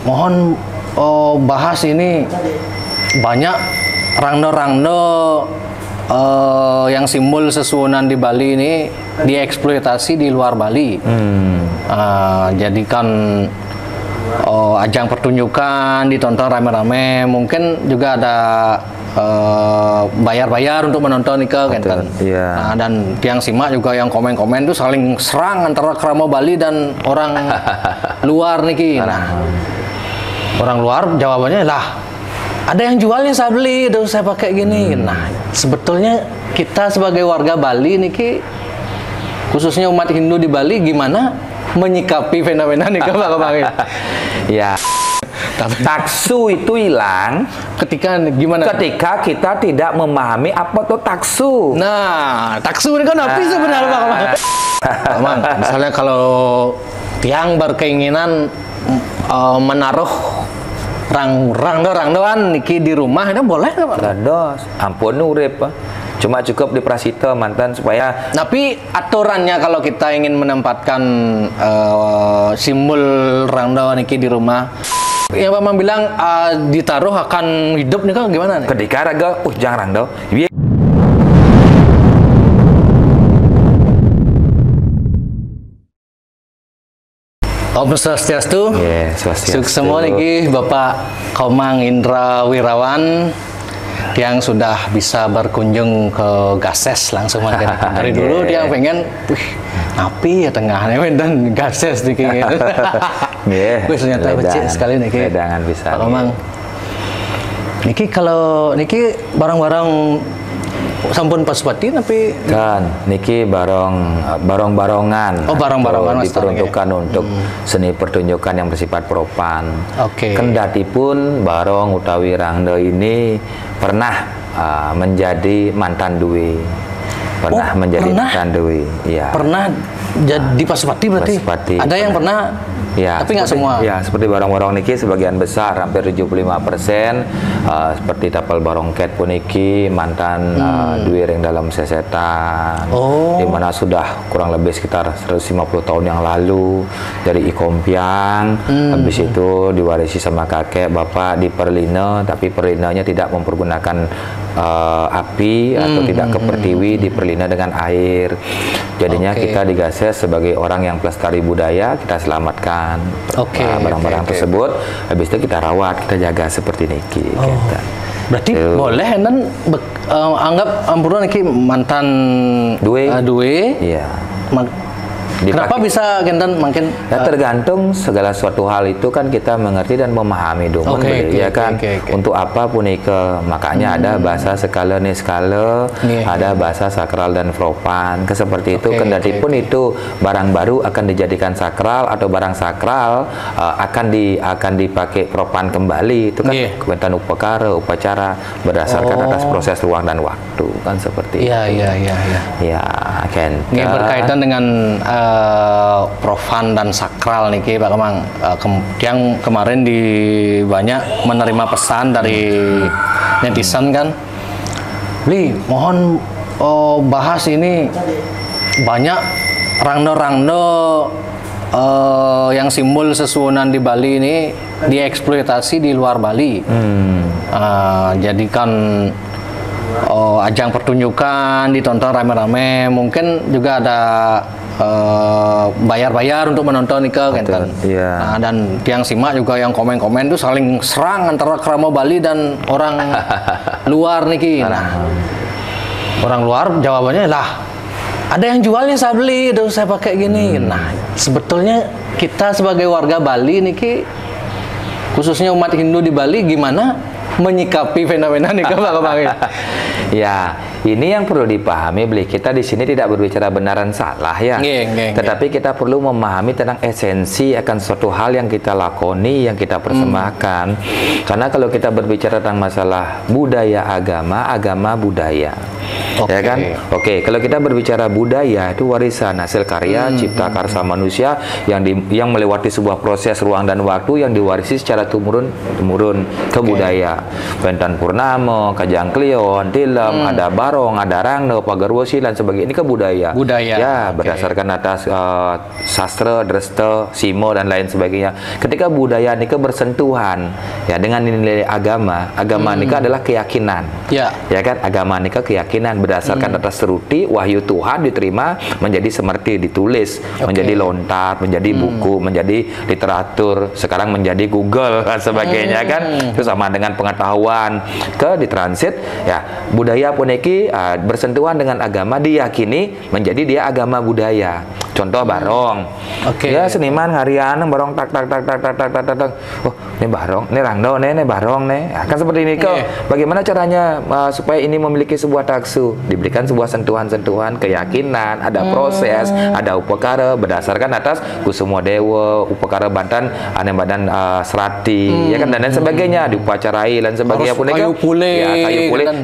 mohon bahas ini banyak rangno-rangno yang simbol sesuunan di Bali ini dieksploitasi di luar Bali. Jadikan ajang pertunjukan, ditonton rame-rame, mungkin juga ada bayar-bayar untuk menonton Ika kan. Iya. Dan tiang simak juga yang komen-komen tuh saling serang antara Krama Bali dan orang luar niki. Nah, orang luar jawabannya lah, ada yang jualnya saya beli, itu saya pakai gini. Nah, sebetulnya kita sebagai warga Bali niki, khususnya umat Hindu di Bali, gimana menyikapi fenomena nih Bang? Ya. Taksu itu hilang ketika gimana? Ketika kita tidak memahami apa itu taksu. Nah, taksu ini kan apa sebenarnya Bang? Bang, misalnya kalau tiang berkeinginan menaruh rangdoan niki di rumah, itu boleh nggak Pak? Dados, ampun urip. Cuma cukup di prasita mantan supaya. Tapi aturannya kalau kita ingin menempatkan simbol rangdoan niki di rumah, yang Bapak bilang ditaruh akan hidup nih kan gimana nih? Ketika raga, jangan rangdo. Om Swastiastu. Swastiastu. Semua niki Bapak Komang Indra Wirawan yang sudah bisa berkunjung ke Gases langsung mungkin. Dari dulu dia pengen, api ya tengahnya dan Gases niki. Ternyata becik sekali niki. Jangan bisa. Pak Komang. Niki kalau niki barang-barang sampun Pasupati tapi kan niki barong-barongan. Barong-barongan diperuntukkan untuk seni pertunjukan yang bersifat propan. Oke. Kendatipun barong utawi rangda ini pernah menjadi mantan duwe. Mantan duwe. Ya. Pernah jadi Pasupati berarti? Pasupati. Ada yang pernah? Ya, tapi nggak semua. Ya, seperti barong-barong niki sebagian besar, hampir 75%, seperti tapal barong ket puniki mantan duwe ring dalam sesetan. Di mana sudah kurang lebih sekitar 150 tahun yang lalu dari Ikompiang. Habis itu diwarisi sama kakek bapak di Perlina, tapi perlinanya tidak mempergunakan api atau tidak ke pertiwi, di Perlina dengan air. Jadinya kita di Gases sebagai orang yang pelestari budaya, kita selamatkan barang-barang tersebut. Habis itu kita rawat, kita jaga seperti niki. Berarti boleh dan anggap ampura niki mantan duwe. Iya. Kenapa bisa gendan makin? Ya tergantung segala suatu hal itu kan kita mengerti dan memahami dong, ya kan. Untuk apa pun makanya ada bahasa skala niskala, ada bahasa sakral dan propan. Seperti itu. Kendatipun itu barang baru akan dijadikan sakral atau barang sakral akan dipakai propan kembali. Itu kan kewentan upacara berdasarkan atas proses ruang dan waktu kan seperti itu. Ya, kan. Ini berkaitan dengan profan dan sakral niki Pak Komang. Yang kemarin banyak menerima pesan dari netizen kan, mohon bahas ini banyak rangno-rangno yang simbol sesuunan di Bali ini dieksploitasi di luar Bali. Jadikan ajang pertunjukan, ditonton rame-rame, mungkin juga ada bayar-bayar untuk menonton Ika kan. Dan tiang simak juga yang komen-komen tuh saling serang antara Krama Bali dan orang luar niki. Nah, orang luar jawabannya lah, ada yang jualnya saya beli, itu saya pakai gini. Nah, sebetulnya kita sebagai warga Bali niki, khususnya umat Hindu di Bali, gimana menyikapi fenomena nih Bang? Ya, ini yang perlu dipahami, beli kita di sini tidak berbicara benaran salah ya. Tetapi kita perlu memahami tentang esensi akan suatu hal yang kita lakoni, yang kita persembahkan. Karena kalau kita berbicara tentang masalah budaya agama, agama budaya. ya kan? Oke, kalau kita berbicara budaya itu warisan hasil karya cipta karsa manusia yang melewati sebuah proses ruang dan waktu yang diwarisi secara temurun ke budaya. Pentan Purnama, Kajang Klion, Tilem, ada Barong, ada Rangno, Pagarwosi dan sebagainya. Ini ke budaya. Ya, berdasarkan atas sastra, dresta, simo dan lain sebagainya. Ketika budaya ini bersentuhan ya dengan nilai agama ini adalah keyakinan. Ya kan? Agama ini keyakinan berdasarkan atas seruti wahyu Tuhan diterima menjadi semerti ditulis, menjadi lontar, menjadi buku, menjadi literatur, sekarang menjadi Google dan sebagainya kan. Itu sama dengan pengetahuan ditransit ya. Budaya puniki bersentuhan dengan agama diyakini menjadi dia agama budaya. Contoh barong. Ya seniman harian barong tak. Oh, ini barong, ini rangdo, ini barong nih. Ya, kan seperti ini kok. Bagaimana caranya supaya ini memiliki sebuah taksu? Diberikan sebuah sentuhan-sentuhan keyakinan, ada proses, ada upakara berdasarkan atas Kusumo Dewa, upakara Banten, ane badan serati, ya kan dan lain sebagainya, diupacarai dan sebagainya pun kayu pule,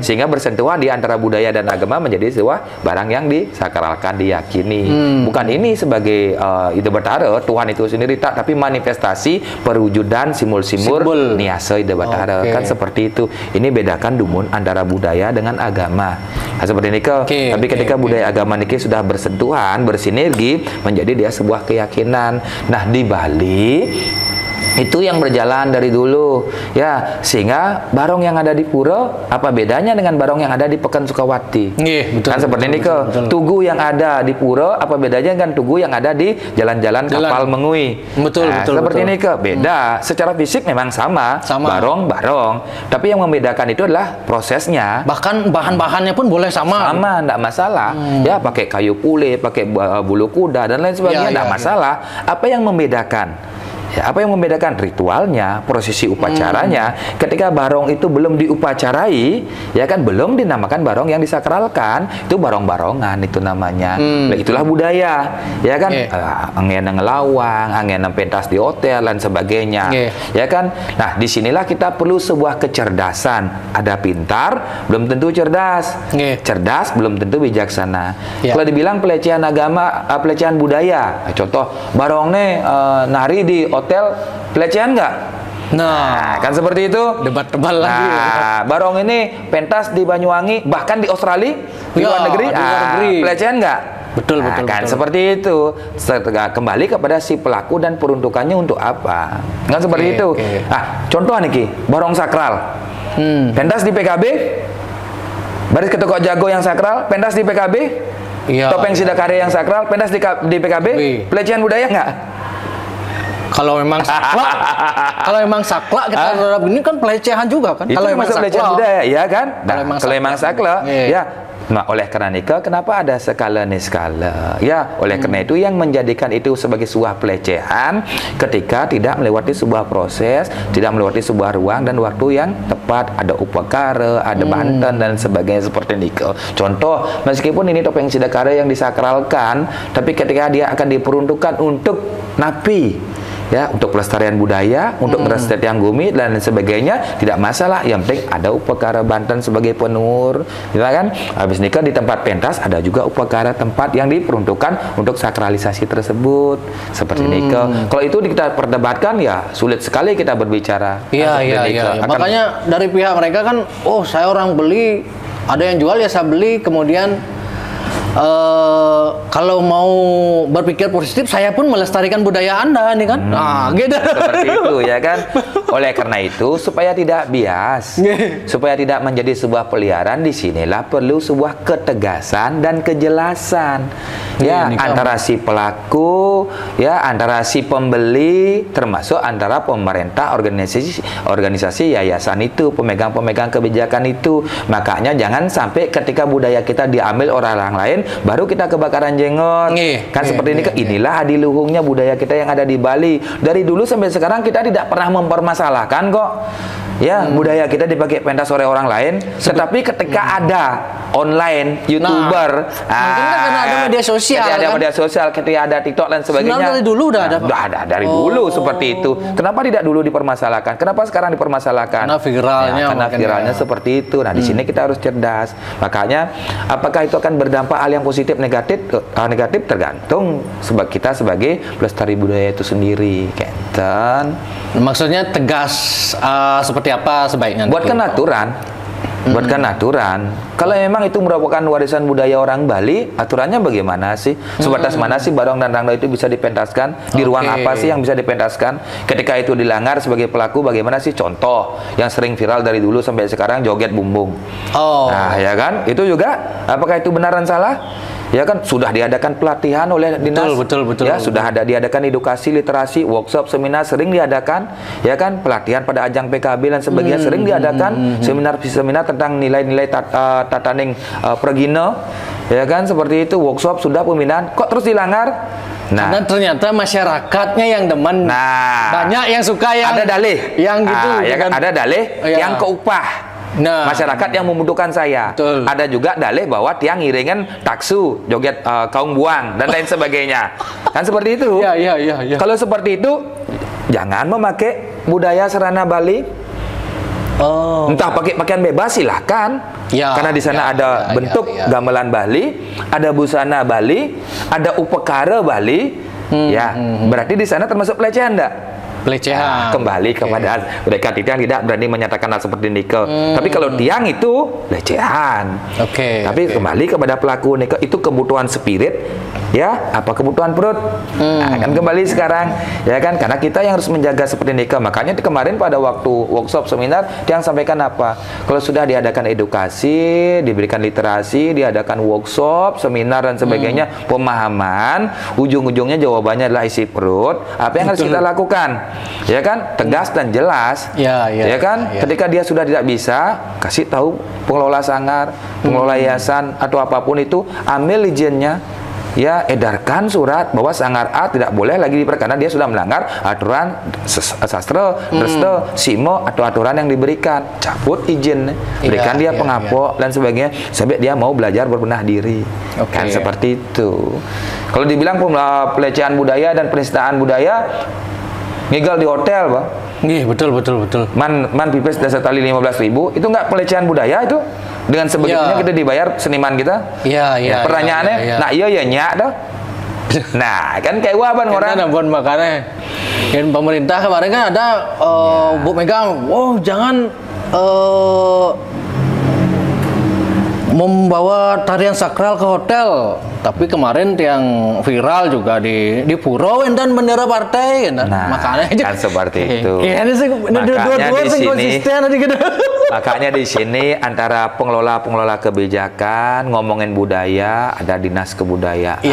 sehingga bersentuhan di antara budaya dan agama menjadi sebuah barang yang disakralkan, diyakini. Bukan ini sebagai Ide Batara Tuhan itu sendiri tapi manifestasi perwujudan simul-simul niasa Ide Batara kan seperti itu. Ini bedakan dumun antara budaya dengan agama. Nah, seperti ini tapi ketika budaya agama niki sudah bersentuhan, bersinergi menjadi dia sebuah keyakinan. Nah, di Bali itu yang berjalan dari dulu ya, sehingga barong yang ada di pura apa bedanya dengan barong yang ada di Pekan Sukawati? Kan seperti ini tugu yang ada di pura apa bedanya dengan tugu yang ada di jalan-jalan kapal Mengui? Seperti ini beda. Secara fisik memang sama. Barong, tapi yang membedakan itu adalah prosesnya. Bahkan bahan-bahannya pun boleh sama, enggak masalah. Ya, pakai kayu pule, pakai bulu kuda dan lain sebagainya, enggak masalah. Apa yang membedakan? Ya, apa yang membedakan ritualnya, prosesi upacaranya? Ketika barong itu belum diupacarai, ya kan, belum dinamakan barong yang disakralkan, itu barong-barongan itu namanya. Nah, itulah budaya, ya kan? Angin ngelawang, angin pentas di hotel dan sebagainya, ya kan? Nah, disinilah kita perlu sebuah kecerdasan. Ada pintar, belum tentu cerdas. Cerdas, belum tentu bijaksana. Kalau dibilang pelecehan agama, pelecehan budaya, contoh barong nih nari di hotel, pelecehan nggak? Nah, kan seperti itu. Debat tebal lagi. Barong ini pentas di Banyuwangi, bahkan di Australia, di luar negeri, pelecehan nggak? Betul. Kan seperti itu. Kembali kepada si pelaku dan peruntukannya untuk apa? Kan seperti itu. Contoh nih, barong sakral, pentas di PKB, baris ketukok jago yang sakral, pentas di PKB, topeng sidakare yang sakral, pentas di PKB, pelecehan budaya nggak? Kalau memang saklak, kita terhadap ini kan pelecehan juga kan? Kalau memang pelecehan budaya, ya kan? Kalau memang saklak, ya. Nah, oleh karena itu, kenapa ada skala nih skala? Ya, oleh karena itu yang menjadikan itu sebagai sebuah pelecehan ketika tidak melewati sebuah proses, tidak melewati sebuah ruang dan waktu yang tepat. Ada upakara, ada banten dan sebagainya seperti ini. Contoh, meskipun ini topeng sidakara yang disakralkan, tapi ketika dia akan diperuntukkan untuk napi, ya, untuk pelestarian budaya, untuk pelestarian bumi dan sebagainya, tidak masalah. Yang penting ada upakara Banten sebagai penur, gitu kan? Habis nikah di tempat pentas ada juga upakara tempat yang diperuntukkan untuk sakralisasi tersebut, seperti nikah. Kalau itu kita perdebatkan, ya sulit sekali kita berbicara. Iya. Makanya dari pihak mereka kan, oh saya orang beli, ada yang jual ya saya beli, kemudian kalau mau berpikir positif, saya pun melestarikan budaya Anda nih kan. Gitu. Seperti itu, ya kan. Oleh karena itu, supaya tidak bias, supaya tidak menjadi sebuah peliharaan, disinilah perlu sebuah ketegasan dan kejelasan. Ya, antara si pelaku, ya, antara si pembeli, termasuk antara pemerintah, organisasi yayasan itu, pemegang kebijakan itu. Makanya jangan sampai ketika budaya kita diambil orang lain, kemarin baru kita kebakaran jenggot. Kan seperti ini. Inilah adiluhungnya budaya kita yang ada di Bali. Dari dulu sampai sekarang kita tidak pernah mempermasalahkan kok. Ya, budaya kita dipakai pentas oleh orang lain, tetapi ketika ada online YouTuber, mungkin kan karena ada media sosial, ada media sosial, ketika ada TikTok dan sebagainya. Dari dulu udah ada. Udah ada dari dulu seperti itu. Kenapa tidak dulu dipermasalahkan? Kenapa sekarang dipermasalahkan? Karena viralnya. Karena viralnya seperti itu. Nah, di sini kita harus cerdas. Makanya, apakah itu akan berdampak hal yang positif negatif? Negatif tergantung kita sebagai pelestari budaya itu sendiri. Kenten. Maksudnya tegas seperti apa sebaiknya? Buatkan aturan. Buatkan aturan. Kalau memang itu merupakan warisan budaya orang Bali, aturannya bagaimana sih? Sebatas mana sih barong dan rangda itu bisa dipentaskan? Di ruang apa sih yang bisa dipentaskan? Ketika itu dilanggar sebagai pelaku, bagaimana sih? Contoh yang sering viral dari dulu sampai sekarang, joget bumbung. Nah, ya kan? Itu juga, apakah itu benaran salah? Ya kan, sudah diadakan pelatihan oleh dinas. Betul. Ya, sudah ada diadakan edukasi, literasi, workshop, seminar sering diadakan. Ya kan, pelatihan pada ajang PKB dan sebagainya sering diadakan. Seminar tentang nilai-nilai tataning pragina. Ya kan, seperti itu. Workshop sudah pembinaan. Kok terus dilanggar? Nah, karena ternyata masyarakatnya yang demen. Banyak yang suka yang ada dalih. Yang gitu. Ya kan, ada dalih yang keupah. Masyarakat yang membutuhkan saya. Ada juga dalih bahwa tiang ngiringan taksu, joget kaum buang dan lain sebagainya. Kan seperti itu. Iya. Kalau seperti itu, jangan memakai budaya serana Bali. Entah pakai pakaian bebas silahkan. Karena di sana ada bentuk gamelan Bali, ada busana Bali, ada upekara Bali. Berarti di sana termasuk pelecehan enggak? Pelecehan. Kembali kepada mereka tiang tidak berani menyatakan hal seperti nikel. Tapi kalau tiang itu pelecehan. Tapi kembali kepada pelaku nikel itu kebutuhan spirit, ya, apa kebutuhan perut. Kan kembali sekarang, ya kan, karena kita yang harus menjaga seperti nikel. Makanya kemarin pada waktu workshop seminar tiang sampaikan apa? Kalau sudah diadakan edukasi, diberikan literasi, diadakan workshop, seminar dan sebagainya, pemahaman, ujung-ujungnya jawabannya adalah isi perut. Apa yang harus kita lakukan? Ya kan, tegas dan jelas. Ya kan, ketika dia sudah tidak bisa, kasih tahu pengelola sanggar, pengelola yayasan atau apapun itu, ambil izinnya. Ya, edarkan surat bahwa sanggar A tidak boleh lagi karena dia sudah melanggar aturan sastra, dresta, simo atau aturan yang diberikan. Cabut izin, berikan dia pengapok dan sebagainya sampai dia mau belajar berbenah diri. Kan seperti itu. Kalau dibilang pelecehan budaya dan penistaan budaya, ngigal di hotel, Bang. Betul. Man pipes dasar tali 15.000 itu nggak pelecehan budaya itu? Dengan sebegitunya kita dibayar seniman kita. Pertanyaannya, nah iya ya nyak dah. Nah, kan kayak waban orang. Kan makanya kan pemerintah kemarin kan ada Bu Mega, jangan membawa tarian sakral ke hotel. Tapi kemarin yang viral juga di pura dan bendera partai kan. Makanya kan seperti itu. Makanya di sini antara pengelola kebijakan ngomongin budaya, ada dinas kebudayaan.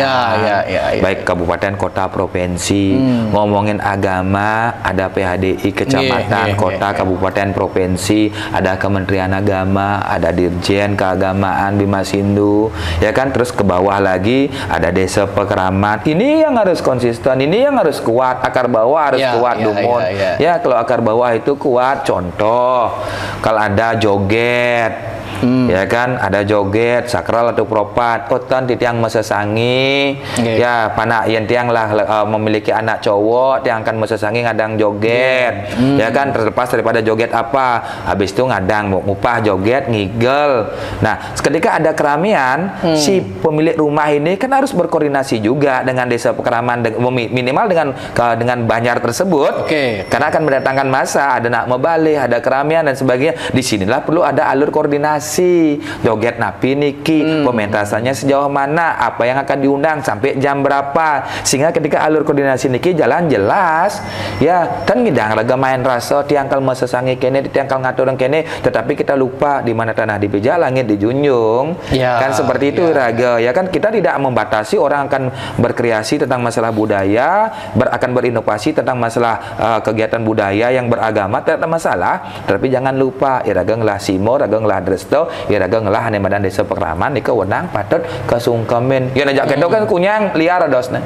Baik kabupaten, kota, provinsi. Ngomongin agama, ada PHDI kecamatan, kota, kabupaten, provinsi, ada Kementerian Agama, ada Dirjen Keagamaan Bima Sindu, ya kan, terus ke bawah lagi ada desa pekeraman. Ini yang harus konsisten, ini yang harus kuat, akar bawah harus kuat, Dumon. Ya, kalau akar bawah itu kuat, contoh kalau ada joget, ya kan, ada joget sakral atau propat, otan tiang mesesangi, ya panak yang tiang lah memiliki anak cowok, tiang akan mesesangi ngadang joget, ya kan, terlepas daripada joget apa, habis itu ngadang mau ngupah joget ngigel. Nah, ketika ada keramaian, si pemilik rumah ini kan harus berkoordinasi juga dengan desa pekeraman, minimal dengan banjar tersebut, karena akan mendatangkan masa, ada nak mebalik, ada keramaian dan sebagainya. Disinilah perlu ada alur koordinasi, joget napi niki, pementasannya sejauh mana, apa yang akan diundang, sampai jam berapa, sehingga ketika alur koordinasi niki jalan jelas, ya kan ngidang raga main rasa tiangkal mesesangi kene, tiangkal ngatur kene, tetapi kita lupa di mana tanah dipijak, langit dijunjung, kan seperti itu raga, ya kan, kita tidak membatasi orang akan berkreasi tentang masalah budaya, akan berinovasi tentang masalah kegiatan budaya yang beragama, tidak ada masalah, tapi jangan lupa, raga ngelah simo, raga ngelah dresta, resto ya raga ngelah ane badan desa Pekraman nika wenang patut kesungkemin ya najak kedo kan kunyang liar dosna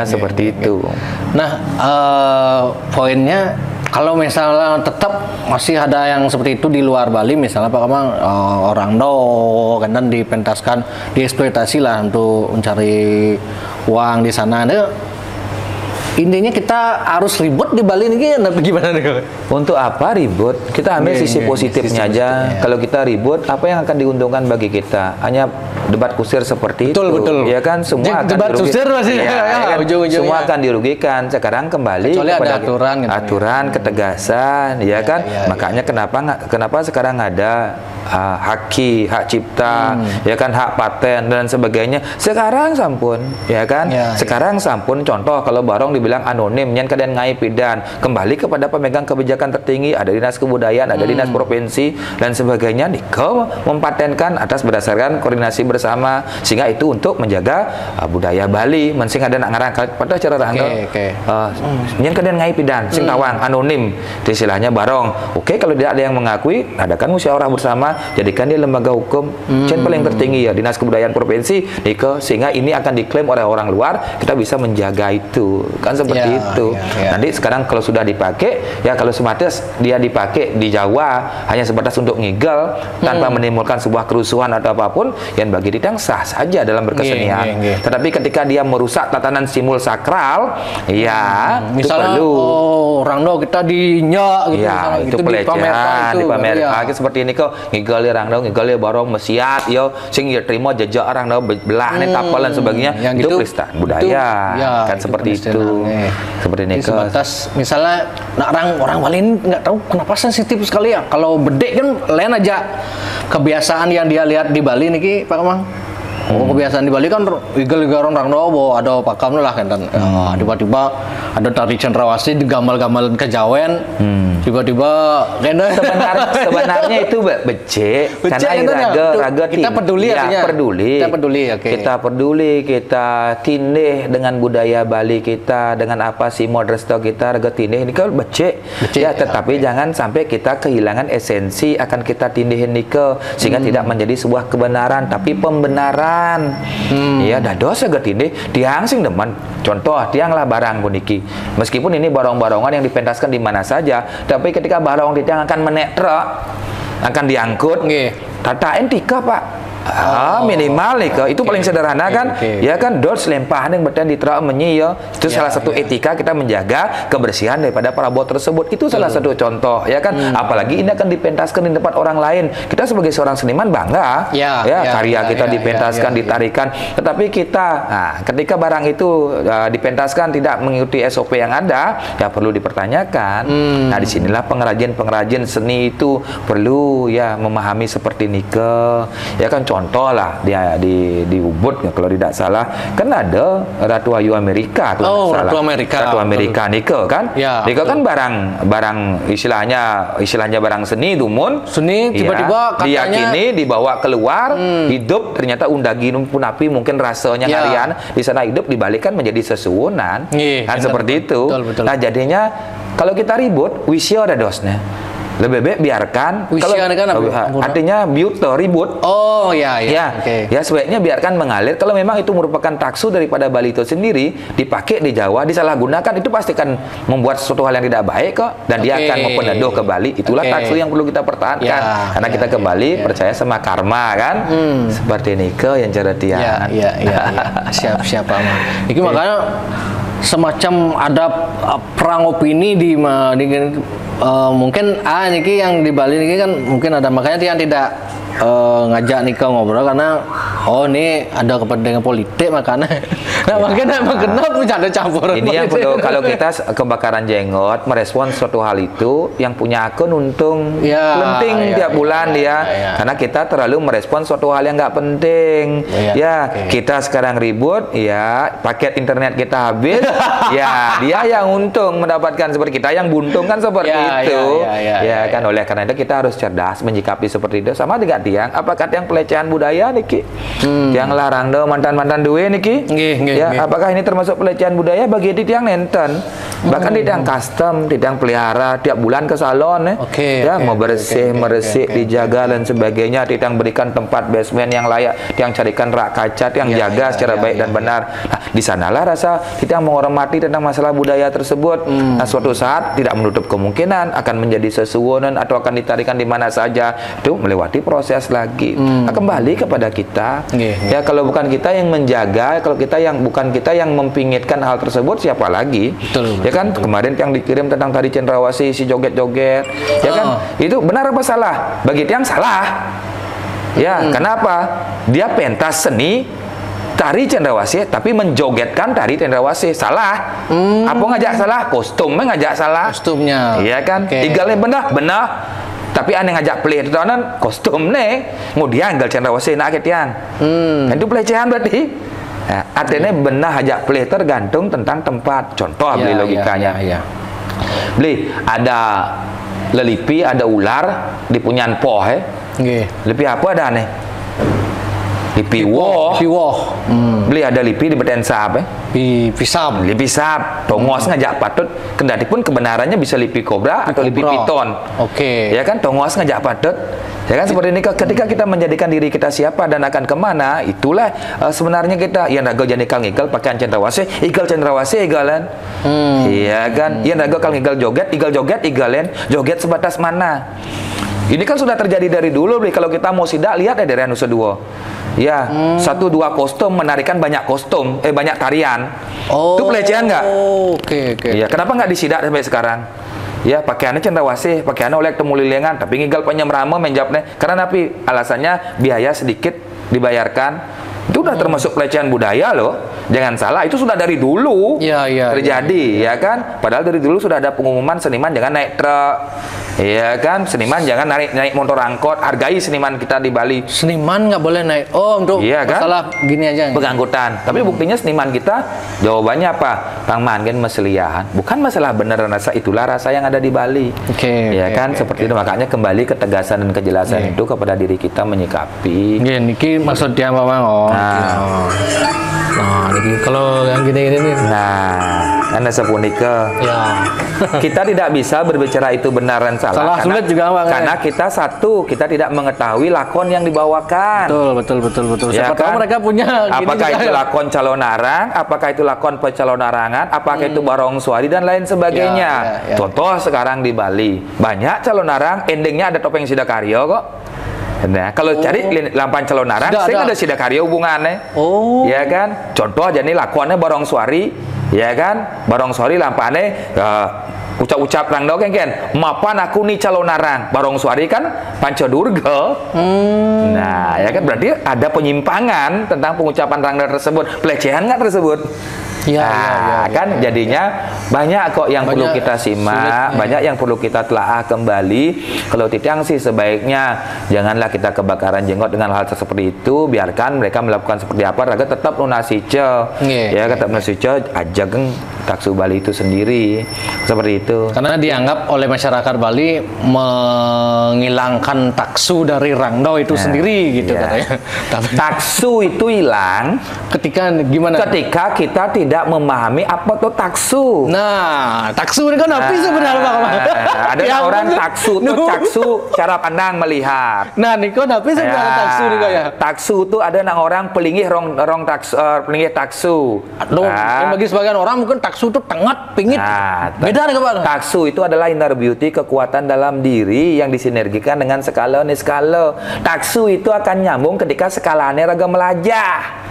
seperti itu. Nah poinnya kalau misalnya tetap masih ada yang seperti itu di luar Bali, misalnya Pak Kamang orang do kan dan dipentaskan, dieksploitasi lah untuk mencari uang di sana. Intinya kita harus ribut di Bali ini gimana nih? Untuk apa ribut? Kita ambil sisi positifnya aja. Kalau kita ribut, apa yang akan diuntungkan bagi kita? Hanya debat kusir seperti itu. Betul. Ya kan semua akan debat kusir masih semua akan dirugikan. Sekarang kembali kepada aturan, ketegasan, ya kan? Makanya kenapa sekarang ada hak cipta, ya kan, hak paten dan sebagainya. Sekarang sampun, ya kan? Sekarang sampun contoh kalau barong dibilang anonim, nyen kadang ngai pidan, kembali kepada pemegang kebijakan tertinggi, ada dinas kebudayaan, ada dinas provinsi dan sebagainya, dikau mempatenkan atas berdasarkan koordinasi bersama, sehingga itu untuk menjaga budaya Bali, mensing ada nak ngarang pada cara rangka, nyen kadang ngai pidan, sing tawang anonim, istilahnya barong. Oke, kalau tidak ada yang mengakui, adakan musyawarah bersama, jadikan dia lembaga hukum, yang paling tertinggi ya dinas kebudayaan provinsi, sehingga ini akan diklaim oleh orang luar, kita bisa menjaga itu. Kan seperti itu. Nanti sekarang kalau sudah dipakai, ya kalau sebatas dia dipakai di Jawa hanya sebatas untuk ngigel tanpa menimbulkan sebuah kerusuhan atau apapun, yang bagi Didang sah saja dalam berkesenian. Tetapi ketika dia merusak tatanan simbol sakral, ya misalnya itu perlu. Orang do kita dinyak gitu, ya, itu pelecehan, dipamerkan seperti ini kok ngigel orang do, ngigel barong mesiat yo, sing ya terima jejak orang do belah nih tapal dan sebagainya, itu penistaan budaya, kan seperti itu. Seperti ini sebatas misalnya orang Bali ini nggak tahu kenapa sensitif sekali ya kalau bedek kan lain aja kebiasaan yang dia lihat di Bali nih Pak Kamang. Kebiasaan di Bali kan igel-igel orang do ada pakam lah kan, tiba-tiba ada tari cendrawasih digambar-gambar kejawen, tiba-tiba sebenarnya itu becek karena raga kita peduli, kita peduli, kita tindih dengan budaya Bali kita, dengan apa sih modresto kita, raga tindih ini kan becek ya, tetapi jangan sampai kita kehilangan esensi akan kita tindihin nike sehingga tidak menjadi sebuah kebenaran tapi pembenaran. Ya dados agak ini tiang sing demen contoh tiang lah barang puniki, meskipun ini barong-barongan yang dipentaskan di mana saja, tapi ketika barong di tiang akan menetra, akan diangkut tatain tika Pak, minimal nih itu paling sederhana kan, ya kan dos lempahan yang bertahan di terak menyi ya, itu salah satu etika kita menjaga kebersihan daripada perabot tersebut, itu salah satu contoh ya kan, apalagi ini akan dipentaskan di tempat orang lain, kita sebagai seorang seniman bangga karya kita dipentaskan, ditarikan, tetapi kita ketika barang itu dipentaskan tidak mengikuti SOP yang ada, ya perlu dipertanyakan. Nah disinilah pengrajin seni itu perlu ya memahami seperti nike, ya kan. Contoh lah dia di Ubud ya, kalau tidak salah kan ada Ratu Ayu Amerika tuh, Ratu Amerika nikel kan, nikel kan barang istilahnya barang seni dumun tiba-tiba diyakini dibawa keluar hidup, ternyata undagi pun api mungkin rasanya ngarian di sana hidup dibalikkan menjadi sesuwunan kan seperti itu. Nah jadinya kalau kita ribut wisyo ada dosnya, lebih baik biarkan kalau artinya ribut. Ya sebaiknya biarkan mengalir. Kalau memang itu merupakan taksu daripada Bali itu sendiri dipakai di Jawa, disalahgunakan, itu pasti akan membuat sesuatu hal yang tidak baik kok, dan dia akan mempengaruhi ke Bali. Itulah taksu yang perlu kita pertahankan karena kita kembali percaya sama karma kan, seperti ini ke yang cara tiang. Siap itu makanya semacam ada perang opini di mungkin niki yang di Bali niki kan mungkin ada, makanya dia tidak ngajak Nika ngobrol karena ini ada kepentingan politik makanya. Makanya emang kenapa ada campuran ini yang perlu, kalau kita kebakaran jenggot merespon suatu hal itu yang punya akun untung penting tiap bulan karena kita terlalu merespon suatu hal yang nggak penting kita sekarang ribut paket internet kita habis dia yang untung mendapatkan, seperti kita yang buntung kan seperti itu kan. Oleh karena itu kita harus cerdas menyikapi seperti itu. Sama dengan tiang apakah yang pelecehan budaya niki yang larang do mantan duwe niki Ya, apakah ini termasuk pelecehan budaya? Bagi titiang nenten. Bahkan titiang custom, titiang pelihara tiap bulan ke salon ya, mau bersih, meresik, dijaga dan sebagainya. Titiang berikan tempat basement yang layak, tiang carikan rak kaca, tiang jaga secara baik dan benar. Nah, di sanalah rasa titiang menghormati tentang masalah budaya tersebut. Nah, suatu saat tidak menutup kemungkinan akan menjadi sesuwonan atau akan ditarikan di mana saja, itu melewati proses lagi. Nah, kembali kepada kita. Ya, kalau bukan kita yang menjaga, kalau kita yang bukan kita yang mempingitkan hal tersebut, siapa lagi? Ya kan, kemarin yang dikirim tentang tari cendrawasih si joget-joget, ya kan, itu benar apa salah? Bagi tiang salah. Ya, kenapa? Dia pentas seni tari cendrawasih tapi menjogetkan tari cendrawasih, salah. Apa ngajak salah? Kostumnya ngajak salah. Kostumnya. Iya kan? Igalnya benar. Tapi aneh ngajak pelih itu nan kostum nih, kemudian gal cendrawasih nak ketiang. Itu pelecehan berarti. Nah, artinya benar hajak pelih tergantung tentang tempat. Contoh beli logikanya. Beli ada lelipi, ada ular di punyan poh Lipi apa ada nih? Lipi woh. Beli ada lipi di beten sap Lipi sap. Tongos ngajak patut. Kendati pun kebenarannya bisa lipi kobra atau lipi piton. Ya kan, tongos ngajak patut. Ya kan, seperti ini ketika kita menjadikan diri kita siapa dan akan kemana, itulah sebenarnya kita. Ya naga jadi kang igal pakaian cendrawasih, igal cendrawasih igalan. Iya kan, ya naga kang igal joget, igalen. Joget sebatas mana? Ini kan sudah terjadi dari dulu, Bli. Kalau kita mau sidak, lihat ya dari Nusa Dua. Ya, 1-2 kostum menarikan banyak kostum, banyak tarian. Itu pelecehan nggak? Ya, kenapa nggak disidak sampai sekarang? Ya, pakaiannya cendrawasih, pakaiannya oleh temu lilengan, tapi ngigal penyemrama menjawabnya. Karena napi alasannya biaya sedikit dibayarkan. Itu udah termasuk pelecehan budaya loh. Jangan salah, itu sudah dari dulu terjadi, ya kan? Padahal dari dulu sudah ada pengumuman seniman jangan naik truk, ya kan? Seniman jangan naik motor angkot. Hargai seniman kita di Bali. Seniman nggak boleh naik. Untuk masalah gini aja. Pengangkutan. Tapi buktinya seniman kita jawabannya apa? Pangman kan meseliahan. Bukan masalah benar rasa, itulah rasa yang ada di Bali. Ya kan? Seperti itu. Makanya kembali ketegasan dan kejelasan itu kepada diri kita menyikapi. Niki maksudnya apa bang? Nah, kalau yang gini-gini nih. Nah, Anda sepunika. Kita tidak bisa berbicara itu benar dan salah. Sulit juga, Bang. Karena kita tidak mengetahui lakon yang dibawakan. Betul. Ya, siapa tahu mereka punya. Apakah itu lakon calon arang? Apakah itu lakon pecalon arangan? Apakah itu barong suari dan lain sebagainya? Contoh sekarang di Bali, banyak calon arang, endingnya ada topeng sidakarya kok. Nah, kalau cari lampan calon arang, saya ada sidakarya hubungannya. Ya kan? Contoh aja nih lakonnya barong suari, ya kan? Barong suari lampane ucap-ucap rang dong kan? Mapan aku nih calon arang. Barong suari kan Pancadurga. Nah, ya kan berarti ada penyimpangan tentang pengucapan rang tersebut. Pelecehan nggak tersebut? Kan jadinya banyak kok yang perlu kita simak, banyak yang perlu kita telaah kembali. Kalau titiang sih sebaiknya janganlah kita kebakaran jenggot dengan hal seperti itu, biarkan mereka melakukan seperti apa, raga tetap lunasice. Ya, tetap lunasice aja geng taksu Bali itu sendiri. Seperti itu. Karena dianggap oleh masyarakat Bali menghilangkan taksu dari rangdau itu sendiri gitu katanya. Taksu itu hilang ketika gimana? Ketika kita tidak memahami apa tuh taksu. Nah, taksu ini kan apa sebenarnya Bang? Ada orang taksu tuh caksu cara pandang melihat. Nah, niko apa sebenarnya taksu nih ya? Taksu tuh ada orang pelingih rong taksu, pelingih taksu. Bagi sebagian orang mungkin taksu itu tengat, pingit. Beda nih Bang. Taksu itu adalah inner beauty, kekuatan dalam diri yang disinergikan dengan skala. Taksu itu akan nyambung ketika skalanya raga melajah.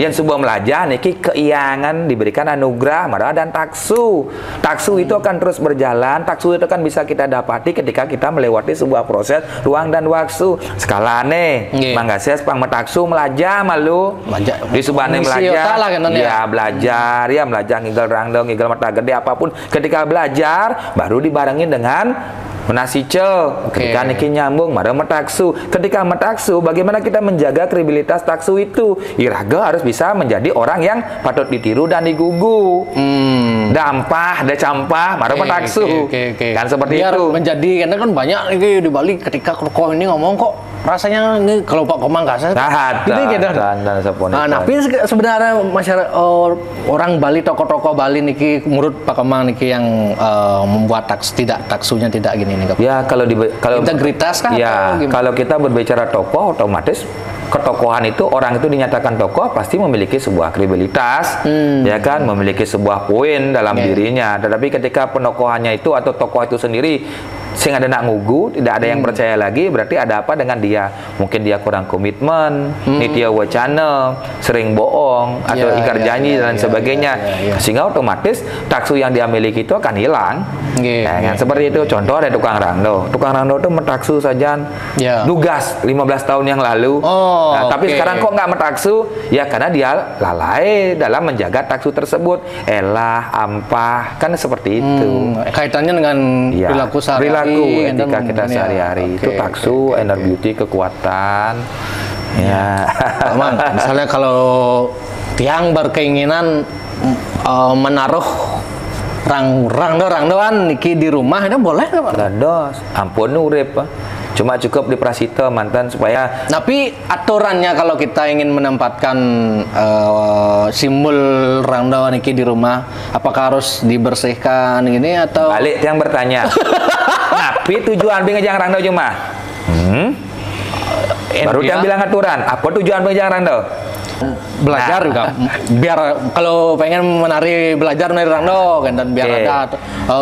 Yang sebuah melajah niki keiangan diberikan anugerah marah dan taksu. Taksu itu akan terus berjalan. Taksu itu akan bisa kita dapati ketika kita melewati sebuah proses ruang dan waktu. Skalane manggases pang taksu melajah malu. Di subane melajah. Belajar ngigal rangdong, ngigal mata gede apapun. Ketika belajar baru dibarengin dengan menasice. Ketika niki nyambung marah metaksu. Ketika metaksu bagaimana kita menjaga kredibilitas taksu itu? itu. Iraga harus bisa menjadi orang yang patut ditiru dan digugu. Dampah, ada campah, baru mentaksu. Kan seperti biar itu. Menjadi, karena kan banyak di Bali ketika kok ini ngomong kok rasanya ini kalau Pak Komang kasar. Nah, tapi sebenarnya masyarakat orang Bali, tokoh-tokoh Bali niki menurut Pak Komang niki yang membuat taksunya tidak gini nih. Ya kalau integritas kan? Ya kalau kita berbicara tokoh, otomatis ketokohan itu orang itu dinyatakan tokoh pasti memiliki sebuah kredibilitas, ya kan, memiliki sebuah poin dalam dirinya. Tetapi ketika penokohannya itu atau tokoh itu sendiri sehingga ada nak ngugu, tidak ada yang percaya lagi, berarti ada apa dengan dia? Mungkin dia kurang komitmen, nitya wacana, sering bohong atau ingkar janji dan sebagainya. Sehingga otomatis taksu yang dia miliki itu akan hilang. Seperti itu. Contoh ada tukang rando. Tukang rando itu mentaksu saja nugas 15 tahun yang lalu. Tapi sekarang kok nggak mentaksu? Ya karena dia lalai dalam menjaga taksu tersebut. Elah, ampah, kan seperti itu. Kaitannya dengan perilaku sehari-hari. Etika kita sehari-hari itu taksu, inner beauty, kekuatan. Ya. Mang, misalnya kalau tiang berkeinginan menaruh rangdoan niki di rumah itu boleh nggak Pak? Dados, ampun urip. Cuma cukup di prasita mantan supaya. Tapi aturannya kalau kita ingin menempatkan simbol rangdoan niki di rumah, apakah harus dibersihkan ini atau? Balik yang bertanya. Tapi tujuan ngejang rangdo cuma. Baru yang bilang aturan. Apa tujuan ngejang rangdo? Belajar juga, biar kalau pengen belajar menari rangdo kan, dan biar ada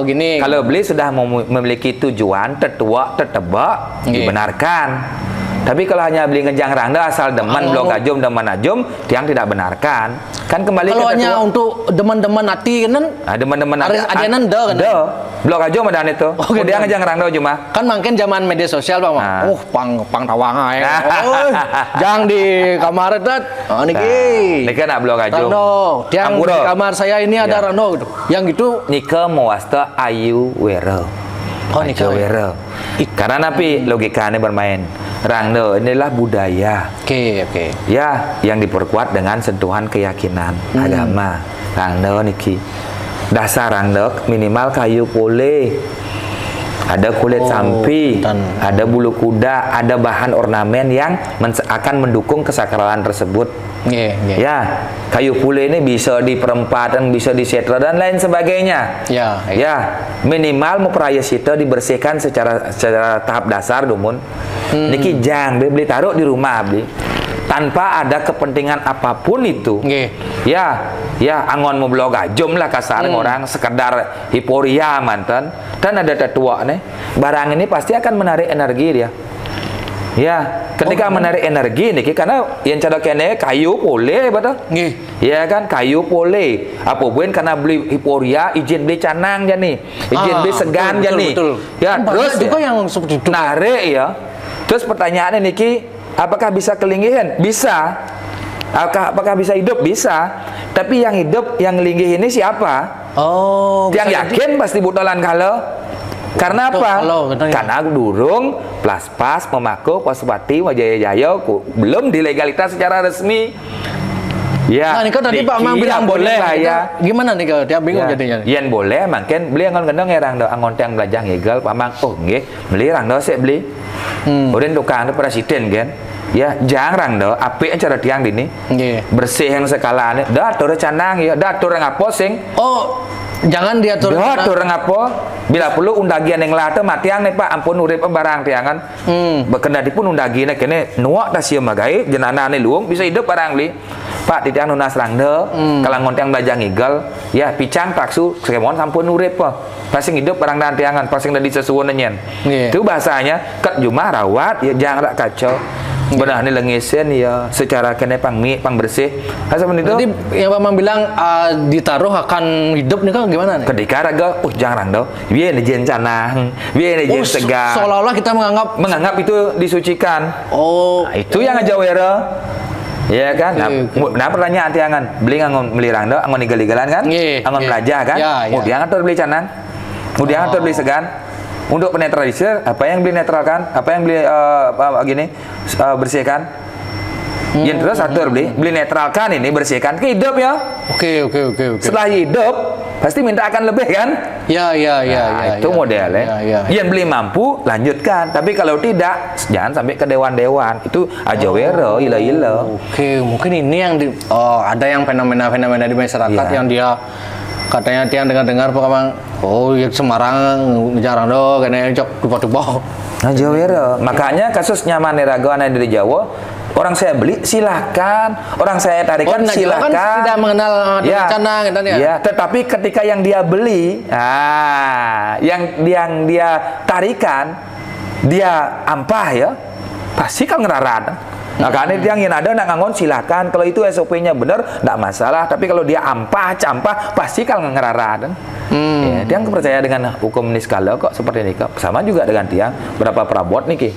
gini. Kalau beli sudah memiliki tujuan tetua tetebak dibenarkan. Tapi kalau hanya beli ngejang rangdo asal demen blok ajum demen ajum, tiang tidak benarkan. Kan kembali kalau hanya untuk demen-demen hati kan? Demen-demen hati. Ada nanda kan? Blok ajum ada itu. Dia ngejang rangdo cuma. Kan makin zaman media sosial Pak. Pang tawang ae. Jang di kamar itu. Niki. Niki nak blok ajum. Rangdo. Tiang di kamar saya ini ada rangdo gitu. Yang gitu. Nika mau wasta ayu wero. Nika wero. Karena napi logikanya bermain. Rangdo inilah budaya. Oke. Ya, yang diperkuat dengan sentuhan keyakinan agama. Rangdo niki. Dasar rangdo minimal kayu pole. Ada kulit sampi, ada bulu kuda, ada bahan ornamen yang akan mendukung kesakralan tersebut. Ya, kayu pule ini bisa di perempatan, bisa di setra dan lain sebagainya. Ya, minimal memperaya sita dibersihkan secara tahap dasar dumun. Niki jang beli taruh di rumah beli. Tanpa ada kepentingan apapun itu. Ya, angon mau blog ajum lah kasar orang sekedar hiporia mantan. Dan ada tetua nih, barang ini pasti akan menarik energi dia. Ya, ketika menarik energi nih, karena yang cara kene kayu pole betul. Ya kan, kayu pole. Apa pun karena beli hiporia, izin beli canang jadi, izin beli segan jadi. Ya, terus juga yang seperti itu. Narik ya. Terus pertanyaannya niki, apakah bisa kelinggihan? Bisa. Apakah bisa hidup? Bisa. Tapi yang hidup, yang linggih ini siapa? Yang yakin pasti butolan kalau. Karena apa? Karena durung pas memaku Pasupati Wajaya belum dilegalitas secara resmi. Ya. Nah, tadi Pak Mang bilang boleh. Gimana nih kalau dia bingung jadinya? Yen boleh, makin beli angon gendong ya rangdo angon tiang belajar ngegel Pak Mang. Nggih, beli rangdo sik beli. Kemudian tukang itu presiden kan. Ya, jarang do, apik cara tiang dini. Bersih yang sekalane. Dah atur canang ya, dah atur ngapo sing. Jangan diatur. Dah atur ngapo. Bila perlu undagian yang late matiang nih Pak, ampun urip barang tiangan. Bekendati pun undagian kene nuak dah sia magai jenana ne luung bisa hidup barang li. Pak titiang nunas rangde, kalau ngonteng belajar ngigel, ya picang taksu sekemon sampun urip Pak. Pasing hidup barang dan tiangan, pasing dari sesuatu nyen. Itu bahasanya ket jumah rawat ya jangan kacau. Benar nih lengisen ya secara kene pang bersih. Seperti itu. Jadi yang Pak Mang bilang ditaruh akan hidup nih kan gimana nih? Ketika raga, jangan do. Biar jen canang, biar jen segar. Seolah-olah kita menganggap itu disucikan. Nah, itu yang aja wera. Ya kan? Nah pertanyaan tiangan, beli angon beli rangdo, angon igel-igelan kan? Angon belajar kan? Kemudian atur beli canang. Kemudian atur beli segan. Untuk penetralisir, apa yang beli netralkan? Apa yang beli bersihkan? Yang terus atur beli netralkan ini, bersihkan ke hidup ya. Oke. Setelah hidup pasti minta akan lebih kan? Ya. Itu modelnya. Yang beli mampu lanjutkan, tapi kalau tidak jangan sampai ke dewan-dewan. Itu aja wero, ila. Oke, mungkin ini yang ada yang fenomena-fenomena di masyarakat yang dia katanya tiang dengar pokoknya ya Semarang jarang do kena cok dupa-dupa. Aja wero. Makanya kasus nyaman niraga anak dari Jawa, orang saya beli silahkan, orang saya tarikan silahkan. Kan tidak mengenal canang gitu ya. Ya, tetapi ketika yang dia beli, yang dia tarikan, dia ampah ya, pasti kan ngerarat. Nah, karena dia yang ada nak ngangon silahkan. Kalau itu SOP-nya benar, tidak masalah. Tapi kalau dia campah, pasti kan ngerarat. Ya, tiang percaya dengan hukum niskala kok seperti ini kok. Sama juga dengan tiang berapa perabot nih ki.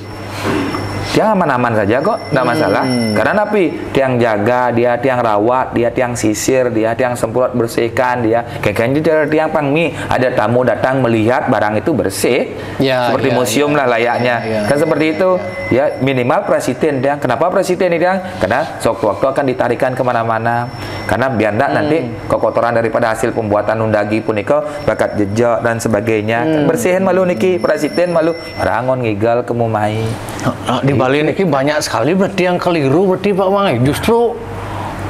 Dia aman-aman saja kok, tidak masalah. Karena napi tiang jaga, dia tiang rawat, dia tiang sisir, dia tiang semprot bersihkan, dia kayak tiang pangmi. Ada tamu datang melihat barang itu bersih, seperti museum lah layaknya. Kan seperti itu. Ya minimal presiden tiang. Kenapa presiden ini tiang? Karena sewaktu-waktu akan ditarikan kemana-mana. Karena biar tidak nanti kekotoran daripada hasil pembuatan undagi punika bakat jejak dan sebagainya. Kan bersihin malu niki presiden malu rangon ngigal kemumai. Di Bali niki banyak sekali berarti yang keliru berarti Pak Mang. Justru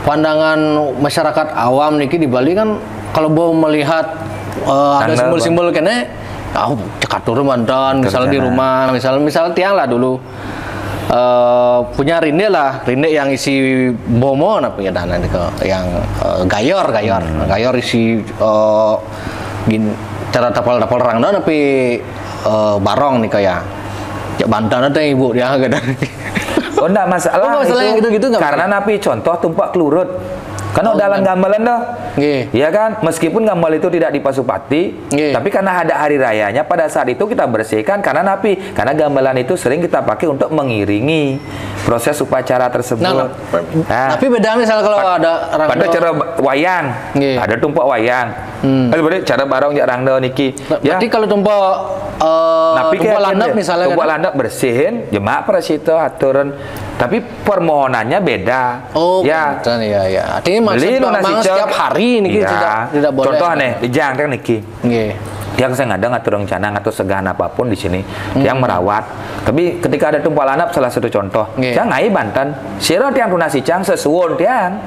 pandangan masyarakat awam niki di Bali kan kalau mau melihat ada simbol-simbol kene cekatur mantan misalnya di rumah misal tiang lah dulu punya rinde yang isi bomo apa ya dana yang gayor isi gini cara tapal rang tapi barong nih kayak bantan ada ibu dia kadang. Oh enggak masalah, yang gitu karena napi contoh tumpak kelurut karena dalam gambaran dah, ya kan, meskipun gambar itu tidak dipasupati, tapi karena ada hari rayanya pada saat itu kita bersihkan karena karena gamelan itu sering kita pakai untuk mengiringi proses upacara tersebut. Tapi beda misal kalau ada pada cara wayang, ada tumpak wayang, berarti cara barong jak rangda niki. Berarti kalau tumpak landap misalnya, tumpak landap bersihin, jemaah presito aturan. Tapi permohonannya beda. Ya. Artinya beli maksud setiap hari ini tidak boleh. Contoh nih, di jang niki. Yang saya ngatur rencana atau segan apapun di sini, yang merawat. Tapi ketika ada tumpah lanap salah satu contoh, yang ngai Banten, sira tiang tunasi cang sesuwon tiang,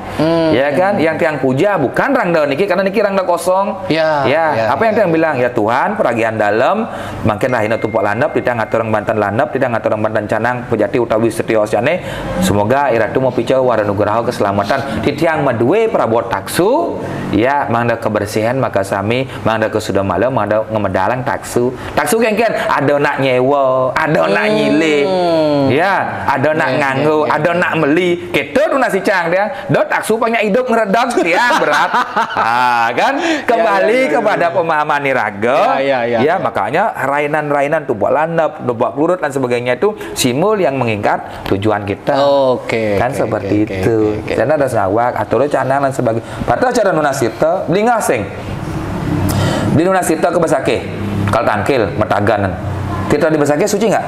ya kan, yang tiang puja bukan rangda niki karena niki rangda kosong. Apa yang tiang bilang ya Tuhan peragian dalam, makin lahina tumpah lanap, tidak ngatur orang Banten lanap, tidak ngatur orang Banten canang, pejati utawi setiosane. Semoga iratu mau picau waranugraha keselamatan. Di tiang madue prabot taksu, ya mangda kebersihan maka sami, mangda kesudah malam, mangda ngemedalang taksu kengken ada nak nyewa, ada nak nyile, ya ada nak nganggo, ada nak meli, kita tuh nasi cang dia, do taksu punya hidup meredak dia berat, kan kembali kepada pemahaman niraga, ya makanya rainan tumpuk landap, tumpuk pelurut dan sebagainya itu simbol yang mengingat tujuan kita, kan seperti itu. Karena ada sawak, atau canang dan sebagainya. Pada cara nunasirta, beli ngasing. Di Nunasirta ke Basake, kalau tangkil, metaganan. Tirta di Basake suci nggak?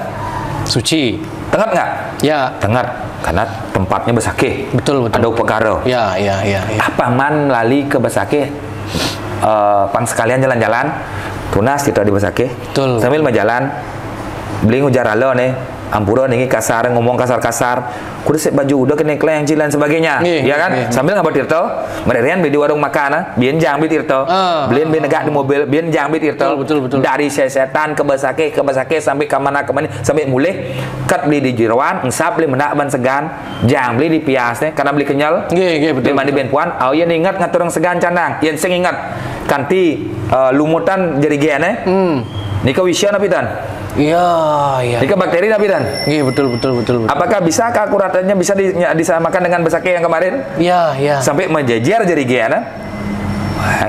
Suci. Tengat nggak? Ya. Tengat, karena tempatnya Basake. Betul. Ada upekara. Ya. Apa man lali ke Basake? Pang sekalian jalan-jalan, tunas Tirta di Basake. Betul. Sambil berjalan, beli ngujar alo nih. Ampura nih kasar ngomong kasar-kasar, kudu sek baju udah kena kleng cilan sebagainya, ya kan? Sambil ngabar tirto, mererian beli di warung makan, biar jang beli tirto, beliin negak di mobil, biar jang beli tirto, betul. Dari sesetan ke basake sampai ke mana sampai mulai, kat beli di jeroan, ngsap beli menak ban segan, jang beli di piasnya, karena beli kenyal, betul. Beli mandi benpuan, yang ingat ngatur segan canang, yang sing ingat, kanti lumutan jari gene, nika wisya napitan. Iya. Jika bakteri tapi dan. Iya betul. Apakah bisa keakuratannya bisa disamakan dengan basake yang kemarin? Iya. Sampai menjejer jadi giana.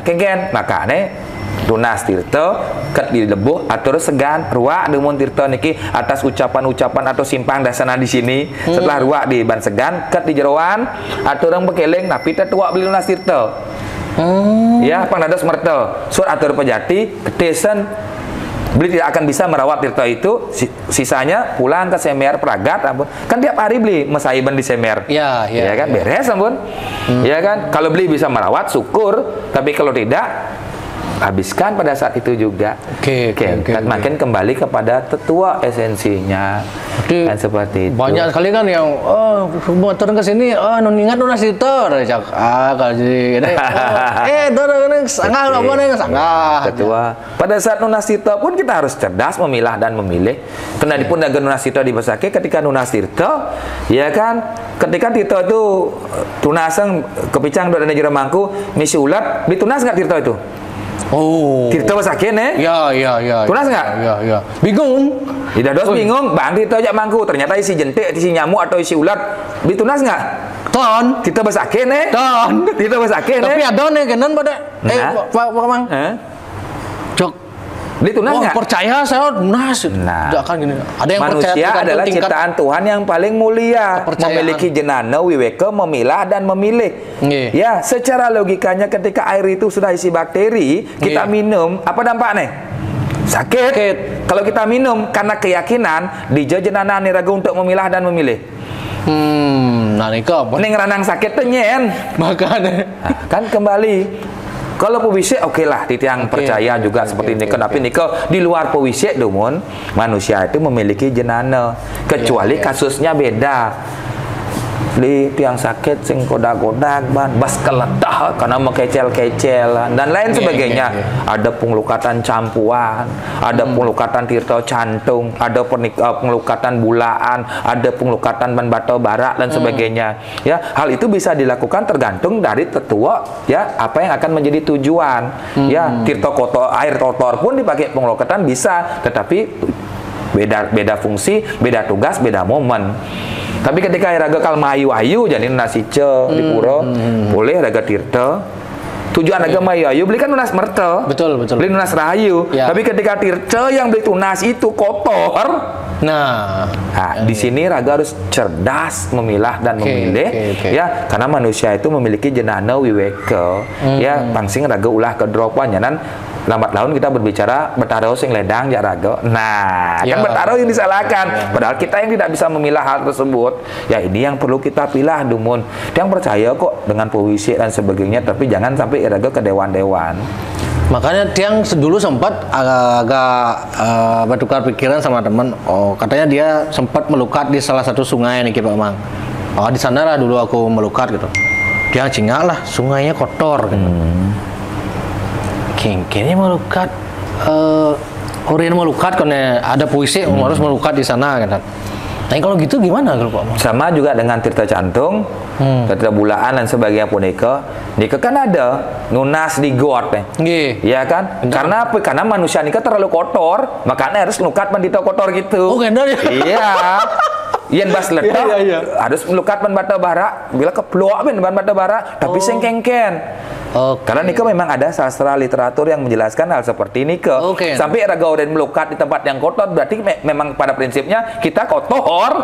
Kengken makane tunas tirta ket di lebuh atur segan ruak demun tirta niki atas ucapan-ucapan atau simpang dasana di sini. Setelah ruak di ban segan ket di jeroan atur orang bekeleng tapi tetua beli tunas tirta. Ya pangdados mertel sur atur pejati ketesen Beli tidak akan bisa merawat tirta itu, sisanya pulang ke Semer Pragat, ampun. Kan tiap hari beli mesaiban di Semer. Ya kan, beres ampun. Ya kan, kalau beli bisa merawat, syukur. Tapi kalau tidak, habiskan pada saat itu juga. Makin kembali kepada tetua esensinya. Dan seperti itu. Banyak sekali kan yang turun ke sini, ingat Nunas Tirta, kalau jadi turun sanggah. Tetua. Pada saat Nunas Tirta pun kita harus cerdas memilah dan memilih. Karena di pun daga Nunas Tirta di Besake, ketika Nunas Tirta, ya kan, ketika Tirta itu tunaseng kepicang dan jera mangku, misi ulat, ditunas nggak Tirta itu? Tirta Besake nih? Ya. Tunas nggak? Ya. Bingung. Tidak dos bingung, bang Tirta aja mangku, ternyata isi jentik, isi nyamuk atau isi ulat, ditunas nggak? Ton. Tirta Besake nih? Ton. Tirta Besake nih? Tapi ada nih kenan pada. Pak Mang. Cok. Ditunas nggak? Percaya saya tunas. Nah, akan gini. Ada yang manusia percaya adalah ciptaan Tuhan yang paling mulia, memiliki jenana, wiweka, memilah dan memilih. Ya, secara logikanya ketika air itu sudah isi bakteri, kita minum, apa dampaknya? Sakit. Kalau kita minum karena keyakinan di jenana niraga untuk memilah dan memilih. Nah nika apa? Ning ranang sakit tenyen. Makanya. Kan kembali. Kalau pewisik oke lah, titiang percaya juga seperti ini. Tapi niko di luar pewisik dumun, manusia itu memiliki jenana. Kecuali kasusnya beda. Di tiang sakit sing kodak-kodak ban bas keletah karena mekecel-kecel dan lain sebagainya. Ada pengelukatan campuan, ada pengelukatan tirta jantung, ada pengelukatan bulaan, ada pengelukatan ban batu bara dan sebagainya. Ya, hal itu bisa dilakukan tergantung dari tetua ya, apa yang akan menjadi tujuan. Ya, tirta kotor, air kotor pun dipakai pengelukatan bisa, tetapi beda fungsi, beda tugas, beda momen. Tapi ketika raga kalmayu-ayu jadi nasi di pura, boleh raga tirta. Tujuan raga mayu-ayu beli kan tunas merta. Betul. Beli tunas rahayu. Tapi ketika tirta yang beli tunas itu kotor. Nah, di sini raga harus cerdas memilah dan memilih. Ya, karena manusia itu memiliki jenana wiweka. Ya, pangsing raga ulah ke dropannya dan lambat laun kita berbicara betaro sing ledang jak raga. Nah, kan betaro yang disalahkan. Padahal kita yang tidak bisa memilah hal tersebut. Ya, ini yang perlu kita pilah dumun. Yang percaya kok dengan pewisik dan sebagainya, tapi jangan sampai raga ke dewan-dewan. Makanya Tiang dulu sempat agak bertukar pikiran sama teman. Katanya dia sempat melukat di salah satu sungai nih Pak Mang. Di sana lah dulu aku melukat gitu. Dia cingak lah, sungainya kotor gitu. Kayaknya melukat orang melukat karena ada puisi harus melukat di sana kan. Nah kalau gitu gimana kalau Pak? Sama juga dengan tirta jantung, tirta bulaan dan sebagainya pun Nika kan ada nunas di got ya kan? Karena apa? Karena manusia Nika terlalu kotor, makanya harus melukat bandita kotor gitu. Iya. Yen bas letak harus melukat ban bata bara, bila keplok ban bata bara, tapi sengkengken. Karena Nika memang ada sastra literatur yang menjelaskan hal seperti ini sampai raga orang melukat di tempat yang kotor berarti memang pada prinsipnya kita kotor.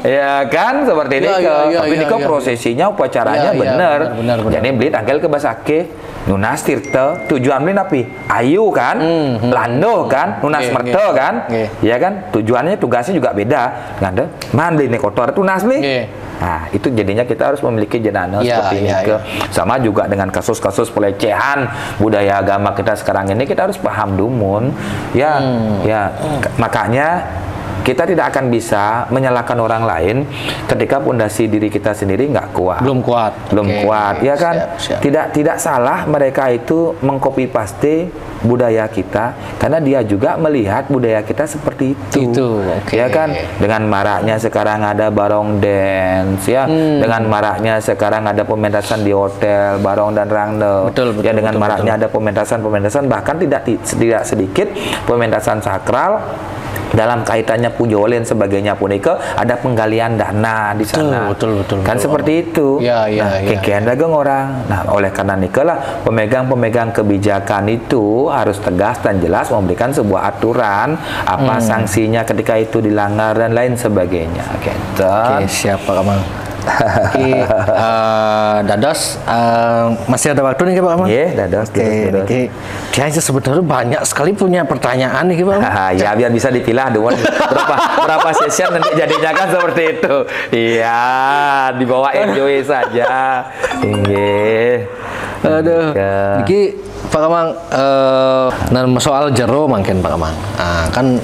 Ya kan seperti ini tapi Nika prosesinya upacaranya benar. Jadi beli tanggal ke Besake nunas tirta tujuan beli napi ayu kan lando kan nunas merta kan ya kan tujuannya tugasnya juga beda ngande mandi nih kotor tunas beli. Nah, itu jadinya kita harus memiliki jenana seperti ini. Sama juga dengan kasus-kasus pelecehan budaya agama kita sekarang ini, kita harus paham dumun. Makanya kita tidak akan bisa menyalahkan orang lain ketika pondasi diri kita sendiri nggak kuat. Belum kuat, ya kan? Siap. Tidak salah mereka itu mengcopy paste budaya kita, karena dia juga melihat budaya kita seperti itu. Ya kan? Dengan maraknya sekarang ada barong dance, ya. Dengan maraknya sekarang ada pementasan di hotel, barong dan rangde. Ya, dengan maraknya ada pementasan, bahkan tidak sedikit pementasan sakral. Dalam kaitannya pujolen sebagainya pun ada penggalian dana di sana. Kan seperti itu. Kekian dagang orang. Nah, oleh karena nikalah pemegang kebijakan itu harus tegas dan jelas memberikan sebuah aturan apa sanksinya ketika itu dilanggar dan lain sebagainya. Siap Pak Amang. Oke, dados masih ada waktu nih Pak Amang? Iya, dados. Oke, oke. Dia sebetulnya banyak sekali punya pertanyaan nih Pak Amang. Ya biar bisa dipilah berapa session nanti jadinya kan seperti itu. Iya, dibawa enjoy saja. Iya. Aduh. Iki Pak Amang, nah soal jero mungkin Pak Amang. Kan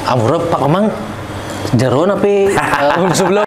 amurep Pak Amang jero napi sebelum